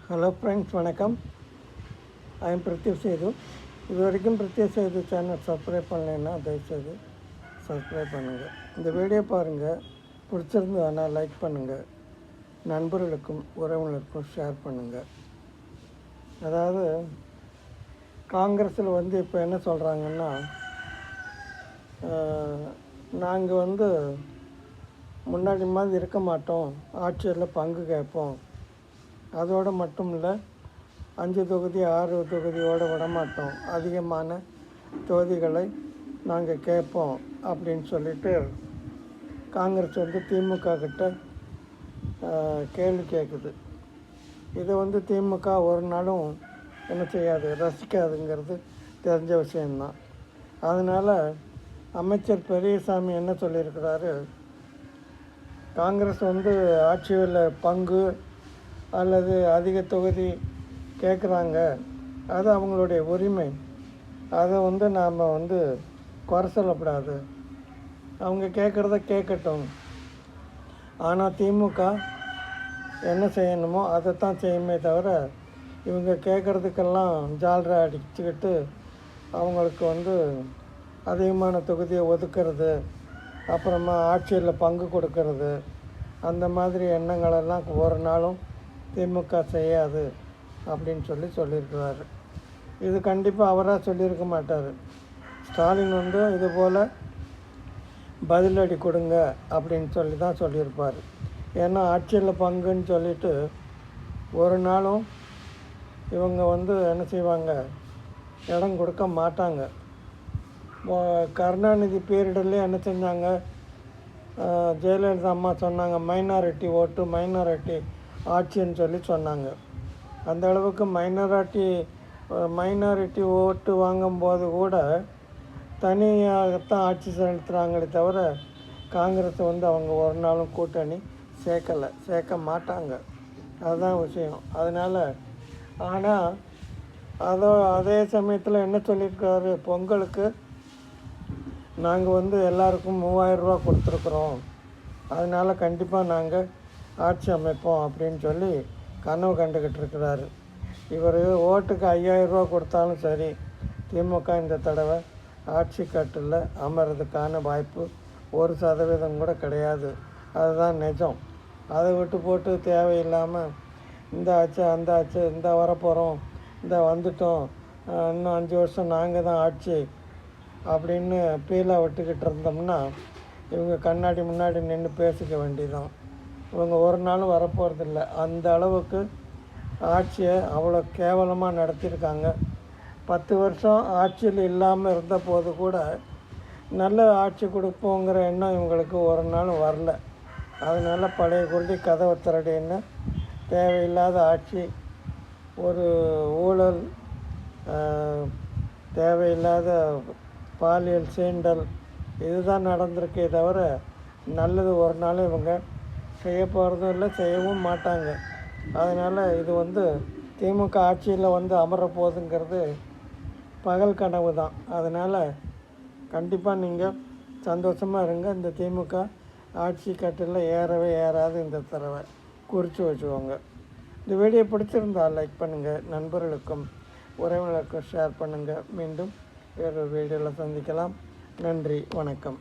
Hello friends, வணக்கம். I am Prathyush Sethu. இது வரைக்கும் பிரத்யூஷ் சேது சேனல் சப்ஸ்கிரைப் பண்ணலைன்னா தயவுசெய்து சப்ஸ்கிரைப் பண்ணுங்கள். இந்த வீடியோ பாருங்கள், பிடிச்சிருந்ததுன்னா லைக் பண்ணுங்கள், நண்பர்களுக்கும் உறவினருக்கும் ஷேர் பண்ணுங்கள். அதாவது காங்கிரஸில் இப்போ என்ன சொல்கிறாங்கன்னா, நாங்கள் முன்னாடி மாதிரி இருக்க மாட்டோம், ஆட்சியில் பங்கு கேட்போம். அதோடு மட்டும் இல்லை, 5 தொகுதி 6 தொகுதியோடு விடமாட்டோம், அதிகமான தொகுதிகளை நாங்கள் கேட்போம் அப்படின்னு சொல்லிட்டு காங்கிரஸ் திமுக கிட்ட கேள்வி கேட்குது. இதை திமுக ஒரு நாளும் என்ன செய்யாது, ரசிக்காதுங்கிறது தெரிஞ்ச விஷயந்தான். அதனால் அமைச்சர் பெரியசாமி என்ன சொல்லியிருக்கிறாரு, காங்கிரஸ் ஆட்சியில் பங்கு அல்லது அதிக தொகுதி கேட்குறாங்க, அது அவங்களுடைய உரிமை. அதை நாம் குறை சொல்லக்கூடாது. அவங்க கேட்குறத கேட்கட்டும். ஆனால் திமுக என்ன செய்யணுமோ அதைத்தான் செய்யுமே தவிர, இவங்க கேட்குறதுக்கெல்லாம் ஜால்ரா அடிச்சுக்கிட்டு அவங்களுக்கு அதிகமான தொகுதியை ஒதுக்கிறது, அப்புறமா ஆட்சியில் பங்கு கொடுக்கறது, அந்த மாதிரி எண்ணங்களெல்லாம் ஒரு நாளும் திமுக செய்யாது அப்படின்னு சொல்லியிருக்கிறாரு. இது கண்டிப்பாக அவராக சொல்லியிருக்க மாட்டார். ஸ்டாலின் இது போல் பதிலடி கொடுங்க அப்படின்னு தான் சொல்லியிருப்பார். ஏன்னா ஆட்சியில் பங்குன்னு சொல்லிட்டு ஒரு நாளும் இவங்க என்ன செய்வாங்க, இடம் கொடுக்க மாட்டாங்க. கருணாநிதி பீரியட்லேயே என்ன செஞ்சாங்க, ஜெயலலிதா அம்மா சொன்னாங்க, மைனாரிட்டி ஓட்டு மைனாரிட்டி ஆட்சின்னு சொன்னாங்க. அந்த அளவுக்கு மைனாரிட்டி ஓட்டு வாங்கும்போது கூட தனியாகத்தான் ஆட்சி செலுத்துகிறாங்களே தவிர, காங்கிரஸ் அவங்க ஒரு நாளும் கூட்டணி சேர்க்க மாட்டாங்க. அதுதான் விஷயம். அதனால் ஆனால் அதே சமயத்தில் என்ன சொல்லியிருக்காரு, பொங்கலுக்கு நாங்கள் எல்லாருக்கும் 3000 ரூபா கொடுத்துருக்குறோம், அதனால் கண்டிப்பாக நாங்கள் ஆட்சி அமைப்போம் அப்படின்னு கனவு கண்டுக்கிட்டு இருக்கிறாரு. இவர் ஓட்டுக்கு 5000 ரூபா கொடுத்தாலும் சரி, திமுக இந்த தடவை ஆட்சி கட்டில் அமர்றதுக்கான வாய்ப்பு 1% கூட கிடையாது. அதுதான் நிஜம். அதை விட்டு போட்டு தேவையில்லாமல் இந்த ஆச்சு அந்த ஆச்சு, இந்த வரப்போகிறோம், இந்த வந்துட்டோம், இன்னும் 5 வருஷம் நாங்கள் தான் ஆட்சி அப்படின்னு பீலாக விட்டுக்கிட்டு இருந்தோம்னா இவங்க கண்ணாடி முன்னாடி நின்று பேசிக்க வேண்டியதான். இவங்க ஒரு நாளும் வரப்போகிறதில்ல. அந்த அளவுக்கு ஆட்சியை அவ்வளோ கேவலமாக நடத்தியிருக்காங்க. 10 வருஷம் ஆட்சியில் இல்லாமல் இருந்த போது கூட நல்ல ஆட்சி கொடுப்போங்கிற எண்ணம் இவங்களுக்கு ஒரு நாளும் வரல. அதனால் பழைய குருடி கதவை திரடின்னு தேவையில்லாத ஆட்சி, ஒரு ஊழல், தேவையில்லாத பாலியல் சீண்டல், இதுதான் நடந்திருக்கே தவிர நல்லது ஒரு நாள் இவங்க செய்ய போகிறதும் இல்லை, செய்யவும் மாட்டாங்க. அதனால் இது திமுக ஆட்சியில் அமர போகுதுங்கிறது பகல் கனவு தான். அதனால் கண்டிப்பாக நீங்கள் சந்தோஷமாக இருங்க. இந்த திமுக ஆட்சி கட்டில் ஏறவே ஏறாது இந்த தடவை, குறித்து வச்சுக்கோங்க. இந்த வீடியோ பிடிச்சிருந்தால் லைக் பண்ணுங்கள், நண்பர்களுக்கும் உறவினருக்கும் ஷேர் பண்ணுங்கள். மீண்டும் வேறொரு வீடியோவில் சந்திக்கலாம். நன்றி, வணக்கம்.